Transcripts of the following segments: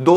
2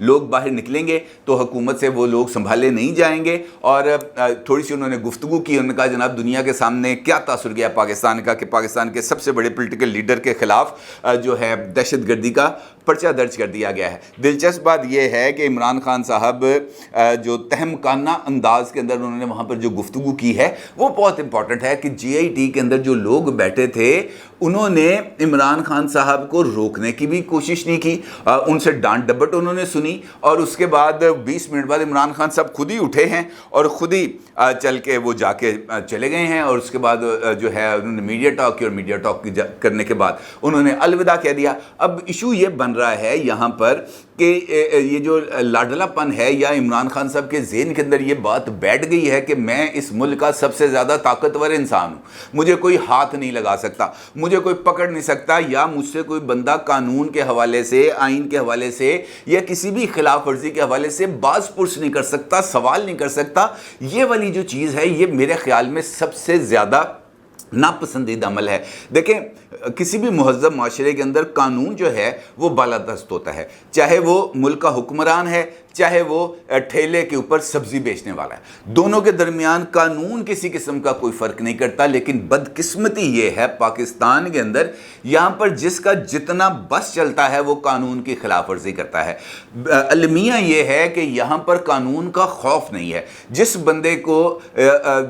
لوگ باہر نکلیں گے تو حکومت سے وہ لوگ سنبھالے نہیں جائیں گے. اور تھوڑی سی انہوں نے گفتگو کی, انہوں نے کہا جناب دنیا کے سامنے کیا تاثر گیا پاکستان کا کہ پاکستان کے سب سے بڑے پولیٹیکل لیڈر کے خلاف جو ہے دہشت گردی کا پرچہ درج کر دیا گیا ہے. دلچسپ بات یہ ہے کہ عمران خان صاحب جو تہمکانہ انداز کے اندر انہوں نے وہاں پر جو گفتگو کی ہے وہ بہت امپورٹنٹ ہے کہ جی آئی ٹی کے اندر جو لوگ بیٹھے تھے انہوں نے عمران خان صاحب کو روکنے کی بھی کوشش نہیں کی, ان سے ڈانٹ ڈپٹ انہوں نے سنی, اور اس کے بعد 20 منٹ بعد عمران خان صاحب خود ہی اٹھے ہیں اور خود ہی چل کے وہ جا کے چلے گئے ہیں. اور اس کے بعد جو ہے انہوں نے میڈیا ٹاک کی, اور میڈیا ٹاک کرنے کے بعد انہوں نے الوداع کہہ دیا. اب ایشو یہ بن رہا ہے یہاں پر کہ یہ جو لاڈلا پن ہے یا عمران خان صاحب کے ذہن کے اندر یہ بات بیٹھ گئی ہے کہ میں اس ملک کا سب سے زیادہ طاقتور انسان ہوں, مجھے کوئی ہاتھ نہیں لگا سکتا, مجھے کوئی پکڑ نہیں سکتا, یا مجھ سے کوئی بندہ قانون کے حوالے سے, آئین کے حوالے سے یا کسی بھی خلاف ورزی کے حوالے سے باز پرس نہیں کر سکتا, سوال نہیں کر سکتا. یہ والی جو چیز ہے یہ میرے خیال میں سب سے زیادہ ناپسندیدہ عمل ہے. دیکھیں کسی بھی مہذب معاشرے کے اندر قانون جو ہے وہ بالادست ہوتا ہے, چاہے وہ ملک کا حکمران ہے چاہے وہ ٹھیلے کے اوپر سبزی بیچنے والا ہے, دونوں کے درمیان قانون کسی قسم کا کوئی فرق نہیں کرتا. لیکن بدقسمتی یہ ہے پاکستان کے اندر یہاں پر جس کا جتنا بس چلتا ہے وہ قانون کی خلاف ورزی کرتا ہے. المیہ یہ ہے کہ یہاں پر قانون کا خوف نہیں ہے. جس بندے کو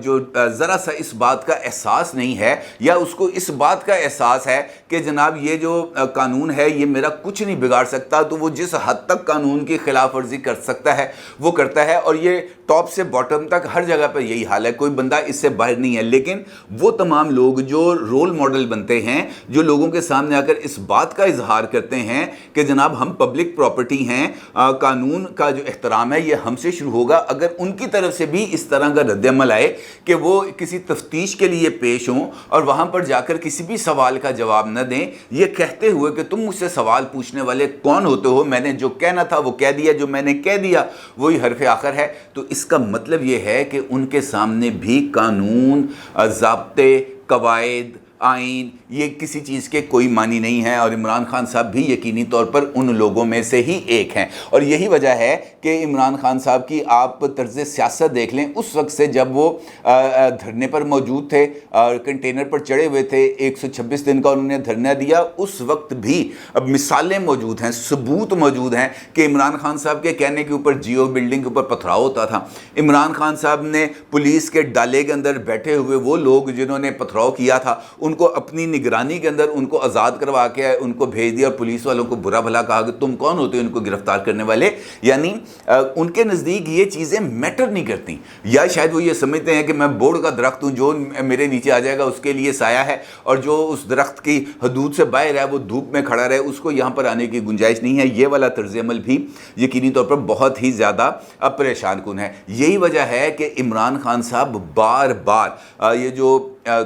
جو ذرا سا اس بات کا احساس نہیں ہے یا اس کو اس بات کا احساس ہے کہ جناب یہ جو قانون ہے یہ میرا کچھ نہیں بگاڑ سکتا, تو وہ جس حد تک قانون کی خلاف ورزی کر سکتا ہے وہ کرتا ہے. اور یہ ٹاپ سے باٹم تک ہر جگہ پر یہی حال ہے, کوئی بندہ اس سے باہر نہیں ہے. لیکن وہ تمام لوگ جو رول ماڈل بنتے ہیں, جو لوگوں کے سامنے آ کر اس بات کا اظہار کرتے ہیں کہ جناب ہم پبلک پراپرٹی ہیں, قانون کا جو احترام ہے یہ ہم سے شروع ہوگا, اگر ان کی طرف سے بھی اس طرح کا رد عمل آئے کہ وہ کسی تفتیش کے لیے پیش ہوں اور وہاں پر جا کر کسی بھی سوال کا جواب نہ دیں, یہ کہتے ہوئے کہ تم مجھ سے سوال پوچھنے والے کون ہوتے ہو, میں نے جو کہنا تھا وہ کہہ دیا, جو میں نے کہہ دیا وہی حرف آخر ہے, تو اس کا مطلب یہ ہے کہ ان کے سامنے بھی قانون, ضابطے, قواعد, آئین یہ کسی چیز کے کوئی معنی نہیں ہے. اور عمران خان صاحب بھی یقینی طور پر ان لوگوں میں سے ہی ایک ہیں. اور یہی وجہ ہے کہ عمران خان صاحب کی آپ طرز سیاست دیکھ لیں, اس وقت سے جب وہ دھرنے پر موجود تھے اور کنٹینر پر چڑھے ہوئے تھے, 126 دن کا انہوں نے دھرنا دیا, اس وقت بھی اب مثالیں موجود ہیں, ثبوت موجود ہیں کہ عمران خان صاحب کے کہنے کے اوپر جیو بلڈنگ کے اوپر پتھراؤ ہوتا تھا. عمران خان صاحب نے پولیس کے ڈالے کے اندر بیٹھے ہوئے وہ لوگ جنہوں نے پتھراؤ کیا تھا ان کو اپنی نگرانی کے اندر ان کو آزاد کروا کے ان کو بھیج دیا, اور پولیس والوں کو برا بھلا کہا کہ تم کون ہوتے ہو ان کو گرفتار کرنے والے. یعنی ان کے نزدیک یہ چیزیں میٹر نہیں کرتی, یا شاید وہ یہ سمجھتے ہیں کہ میں بورڈ کا درخت ہوں, جو میرے نیچے آ جائے گا اس کے لیے سایہ ہے, اور جو اس درخت کی حدود سے باہر ہے وہ دھوپ میں کھڑا رہے, اس کو یہاں پر آنے کی گنجائش نہیں ہے. یہ والا طرز عمل بھی یقینی طور پر بہت ہی زیادہ پریشان کن ہے. یہی وجہ ہے کہ عمران خان صاحب بار بار یہ جو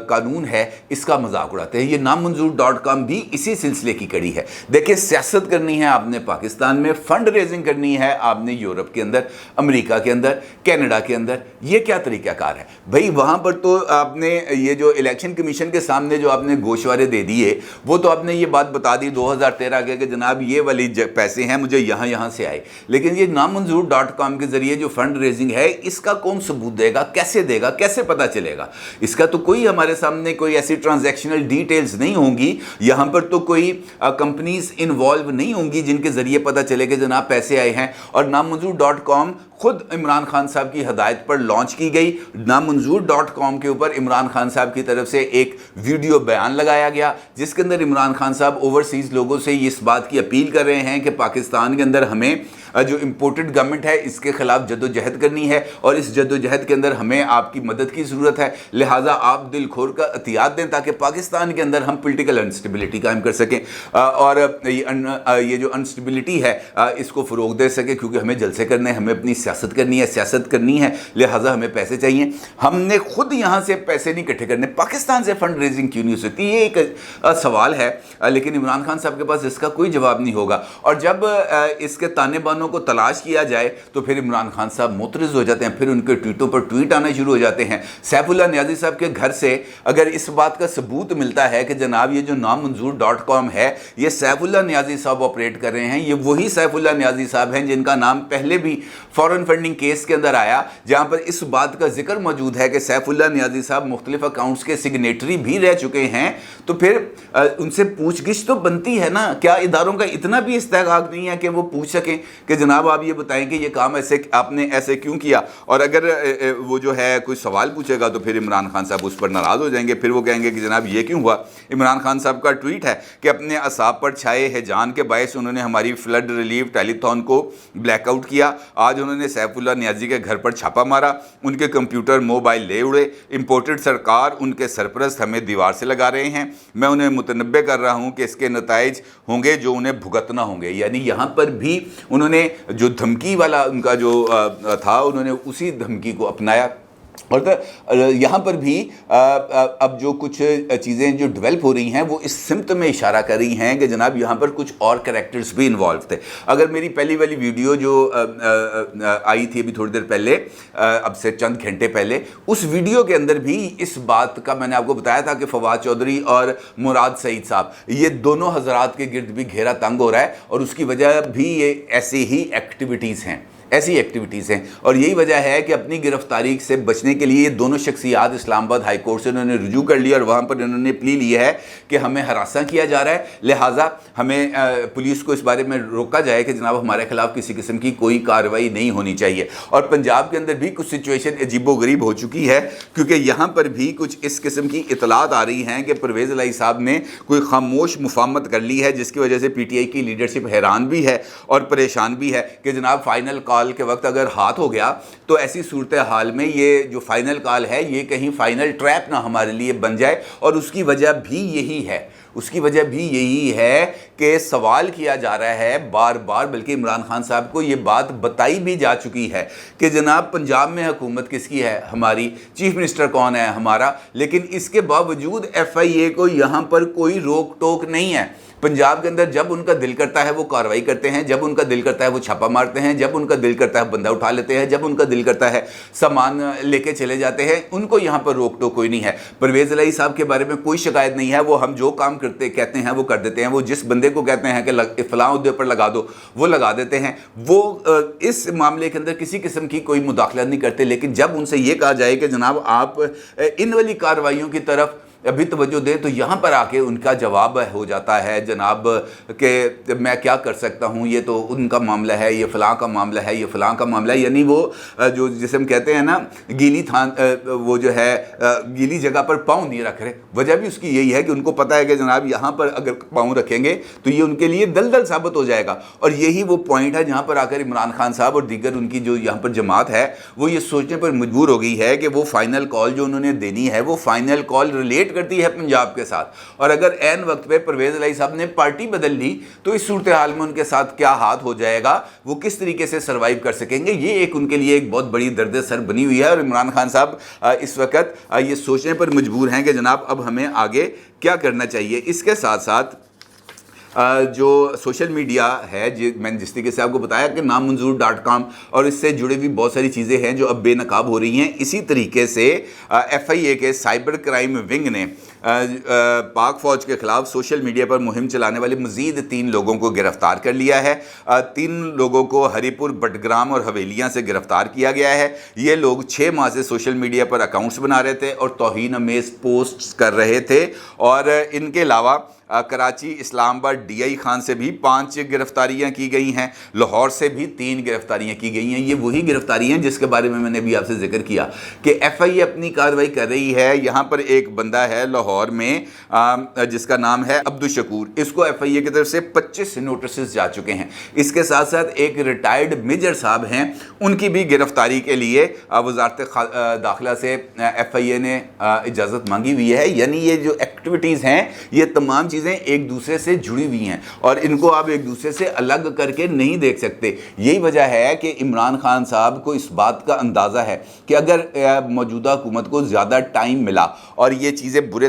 قانون ہے اس کا مذاق اڑاتے ہیں. یہ نامنظور.com بھی اسی سلسلے کی کڑی ہے. دیکھیں سیاست کرنی ہے آپ نے پاکستان میں, فنڈ ریزنگ کرنی ہے آپ نے یورپ کے اندر, امریکہ کے اندر, کینیڈا کے اندر, یہ کیا طریقہ کار ہے بھائی؟ وہاں پر تو آپ نے یہ جو الیکشن کمیشن کے سامنے جو آپ نے گوشوارے دے دیے وہ تو آپ نے یہ بات بتا دی 2013 کے کہ جناب یہ والی پیسے ہیں مجھے یہاں سے آئے, لیکن یہ نامنظور.com کے ذریعے جو فنڈ ریزنگ ہے اس کا کون ثبوت دے گا, کیسے پتہ چلے گا؟ اس کا تو کوئی ہمارے سامنے کوئی ایسی ٹرانزیکشنل ڈیٹیلز نہیں ہوں گی, یہاں پر تو کوئی کمپنیز انوالو نہیں ہوں گی جن کے ذریعے پتہ چلے کہ جناب پیسے آئے ہیں. اور نامنظور.com خود عمران خان صاحب کی ہدایت پر لانچ کی گئی. نامنظور.com کے اوپر عمران خان صاحب کی طرف سے ایک ویڈیو بیان لگایا گیا جس کے اندر عمران خان صاحب اوورسیز لوگوں سے اس بات کی اپیل کر رہے ہیں کہ پاکستان کے اندر ہمیں جو امپورٹڈ گورنمنٹ ہے اس کے خلاف جد و جہد کرنی ہے, اور اس جد و جہد کے اندر ہمیں آپ کی مدد کی ضرورت ہے, لہٰذا آپ دل کھول کر عطیات دیں تاکہ پاکستان کے اندر ہم پولیٹیکل انسٹیبلٹی قائم کر سکیں اور یہ جو انسٹیبلٹی ہے اس کو فروغ دے سکیں, کیونکہ ہمیں جلسے کرنے ہیں, ہمیں اپنی سیاست کرنی ہے, لہٰذا ہمیں پیسے چاہیے. ہم نے خود یہاں سے پیسے نہیں اکٹھے کرنے, پاکستان سے فنڈ ریزنگ کیوں نہیں ہو سکتی؟ یہ ایک سوال ہے, لیکن عمران خان صاحب کے پاس اس کا کوئی جواب نہیں ہوگا. اور جب اس کے تانے بانوں مسلمانوں کو تلاش کیا جائے تو پھر عمران خان صاحب معترض ہو جاتے ہیں، پھر ان کے ٹویٹوں پر ٹویٹ آنا شروع ہو جاتے ہیں۔ سیف اللہ نیازی صاحب کے گھر سے اگر اس بات کا ثبوت ملتا ہے کہ جناب یہ جو نامنظور.com ہے یہ سیف اللہ نیازی صاحب آپریٹ کر رہے ہیں، یہ وہی سیف اللہ نیازی صاحب ہیں جن کا نام پہلے بھی فورن فنڈنگ کیس کے اندر آیا، جہاں پر اس بات کا ذکر موجود ہے کہ سیف اللہ نیازی صاحب مختلف اکاؤنٹس کے سگنیٹری بھی رہ چکے ہیں، تو پھر ان سے پوچھ گچھ تو بنتی ہے نا۔ کیا اداروں کا اتنا بھی استحقاق نہیں ہے کہ وہ پوچھ سکیں کہ جناب آپ یہ بتائیں کہ یہ کام ایسے آپ نے ایسے کیوں کیا؟ اور اگر وہ جو ہے کوئی سوال پوچھے گا تو پھر عمران خان صاحب اس پر ناراض ہو جائیں گے، پھر وہ کہیں گے کہ جناب یہ کیوں ہوا؟ عمران خان صاحب کا ٹویٹ ہے کہ اپنے اعصاب پر چھائے ہیجان کے باعث انہوں نے ہماری فلڈ ریلیف ٹیلی تھون کو بلیک آؤٹ کیا۔ آج انہوں نے سیف اللہ نیازی کے گھر پر چھاپا مارا، ان کے کمپیوٹر موبائل لے اڑے، امپورٹڈ سرکار ان کے سرپرست ہمیں دیوار سے لگا رہے ہیں۔ میں انہیں متنبع کر رہا ہوں کہ اس کے نتائج ہوں گے جو انہیں بھگتنا ہوں گے۔ یعنی یہاں پر بھی انہوں نے جو دھمکی والا ان کا جو تھا انہوں نے اسی دھمکی کو اپنایا، اور یہاں پر بھی اب جو کچھ چیزیں جو ڈیولپ ہو رہی ہیں وہ اس سمت میں اشارہ کر رہی ہیں کہ جناب یہاں پر کچھ اور کریکٹرز بھی انوالو تھے۔ اگر میری پہلی والی ویڈیو جو آئی تھی ابھی تھوڑی دیر پہلے، اب سے چند گھنٹے پہلے، اس ویڈیو کے اندر بھی اس بات کا میں نے آپ کو بتایا تھا کہ فواد چودھری اور مراد سعید صاحب یہ دونوں حضرات کے گرد بھی گھیرا تنگ ہو رہا ہے، اور اس کی وجہ بھی یہ ایسی ہی ایکٹیویٹیز ہیں، اور یہی وجہ ہے کہ اپنی گرفتاری سے بچنے کے لیے یہ دونوں شخصیات اسلام آباد ہائی کورٹ سے انہوں نے رجوع کر لیا، اور وہاں پر انہوں نے پلی لی ہے کہ ہمیں ہراساں کیا جا رہا ہے، لہٰذا ہمیں پولیس کو اس بارے میں روکا جائے کہ جناب ہمارے خلاف کسی قسم کی کوئی کارروائی نہیں ہونی چاہیے۔ اور پنجاب کے اندر بھی کچھ سچویشن عجیب و غریب ہو چکی ہے، کیونکہ یہاں پر بھی کچھ اس قسم کی اطلاعات آ رہی ہیں کہ پرویز الہی صاحب نے کوئی خاموش مفاہمت کر لی ہے، جس کی وجہ سے پی ٹی آئی کی لیڈرشپ حیران بھی ہے اور پریشان بھی ہے کہ جناب فائنل کال کے وقت اگر ہاتھ ہو گیا تو ایسی صورتحال میں یہ جو فائنل کال ہے یہ کہیں فائنل ٹریپ نہ ہمارے لیے بن جائے۔ اور اس کی وجہ بھی یہی ہے کہ سوال کیا جا رہا ہے بار بار، بلکہ عمران خان صاحب کو یہ بات بتائی بھی جا چکی ہے کہ جناب پنجاب میں حکومت کس کی ہے؟ ہماری۔ چیف منسٹر کون ہے؟ ہمارا۔ لیکن اس کے باوجود ایف آئی اے کو یہاں پر کوئی روک ٹوک نہیں ہے۔ پنجاب کے اندر جب ان کا دل کرتا ہے وہ کارروائی کرتے ہیں، جب ان کا دل کرتا ہے وہ چھاپا مارتے ہیں، جب ان کا دل کرتا ہے بندہ اٹھا لیتے ہیں، جب ان کا دل کرتا ہے سامان لے کے چلے جاتے ہیں، ان کو یہاں پر روک ٹوک کوئی نہیں ہے۔ پرویز الہی صاحب کے بارے میں کوئی شکایت نہیں ہے، وہ ہم جو کام کہتے ہیں وہ کر دیتے ہیں، وہ جس بندے کو کہتے ہیں کہ فلاں عہدے پر لگا دو وہ لگا دیتے ہیں، وہ اس معاملے کے اندر کسی قسم کی کوئی مداخلت نہیں کرتے۔ لیکن جب ان سے یہ کہا جائے کہ جناب آپ ان والی کارروائیوں کی طرف ابھی توجہ دیں تو یہاں پر آ کے ان کا جواب ہو جاتا ہے جناب کہ میں کیا کر سکتا ہوں، یہ تو ان کا معاملہ ہے، یہ فلاں کا معاملہ ہے، یہ فلاں کا معاملہ ہے۔ یعنی وہ جو جسے ہم کہتے ہیں نا وہ جو ہے گیلی جگہ پر پاؤں نہیں رکھ رہے۔ وجہ بھی اس کی یہی ہے کہ ان کو پتہ ہے کہ جناب یہاں پر اگر پاؤں رکھیں گے تو یہ ان کے لیے دلدل ثابت ہو جائے گا۔ اور یہی وہ پوائنٹ ہے جہاں پر آ کر عمران خان صاحب اور دیگر ان کی جو یہاں پر جماعت ہے وہ یہ سوچنے پر مجبور ہو گئی ہے کہ وہ فائنل کال جو انہوں نے دینی ہے وہ فائنل کال ریلیٹ کرتی ہے پنجاب کے ساتھ، اور اگر عین وقت پہ پرویز الہی صاحب نے پارٹی بدل لی تو اس صورتحال میں ان کے ساتھ کیا ہاتھ ہو جائے گا، وہ کس طریقے سے سروائیو کر سکیں گے، یہ ایک ان کے لیے ایک بہت بڑی درد سر بنی ہوئی ہے۔ اور عمران خان صاحب اس وقت یہ سوچنے پر مجبور ہیں کہ جناب اب ہمیں آگے کیا کرنا چاہیے۔ اس کے ساتھ ساتھ جو سوشل میڈیا ہے میں نے جس طریقے سے آپ کو بتایا کہ نامنظور.com اور اس سے جڑے بھی بہت ساری چیزیں ہیں جو اب بے نقاب ہو رہی ہیں، اسی طریقے سے ایف آئی اے کے سائبر کرائم ونگ نے پاک فوج کے خلاف سوشل میڈیا پر مہم چلانے والے مزید 3 لوگوں کو گرفتار کر لیا ہے۔ 3 لوگوں کو ہری پور، بٹگرام اور حویلیاں سے گرفتار کیا گیا ہے۔ یہ لوگ 6 ماہ سے سوشل میڈیا پر اکاؤنٹس بنا رہے تھے اور توہین آمیز پوسٹس کر رہے تھے، اور ان کے علاوہ کراچی، اسلام آباد، ڈی آئی خان سے بھی 5 گرفتاریاں کی گئی ہیں، لاہور سے بھی 3 گرفتاریاں کی گئی ہیں۔ یہ وہی گرفتاریاں ہیں جس کے بارے میں نے بھی آپ سے ذکر کیا کہ ایف آئی اے اپنی کارروائی کر رہی ہے۔ یہاں پر ایک بندہ ہے لاہور میں جس کا نام ہے عبدالشکور، اس کو ایف آئی اے کی طرف سے 25 نوٹسز جا چکے ہیں۔ اس کے ساتھ ساتھ ایک ریٹائرڈ میجر صاحب ہیں، ان کی بھی گرفتاری کے لیے وزارت داخلہ سے ایف آئی اے نے اجازت مانگی ہوئی ہے۔ یعنی یہ جو ایکٹیویٹیز ہیں یہ تمام چیزیں ایک دوسرے سے جڑی ہوئی ہیں اور ان کو آپ ایک دوسرے سے الگ کر کے نہیں دیکھ سکتے۔ یہی وجہ ہے کہ عمران خان صاحب کو اس بات کا اندازہ ہے کہ اگر موجودہ حکومت کو زیادہ ٹائم ملا اور یہ چیزیں برے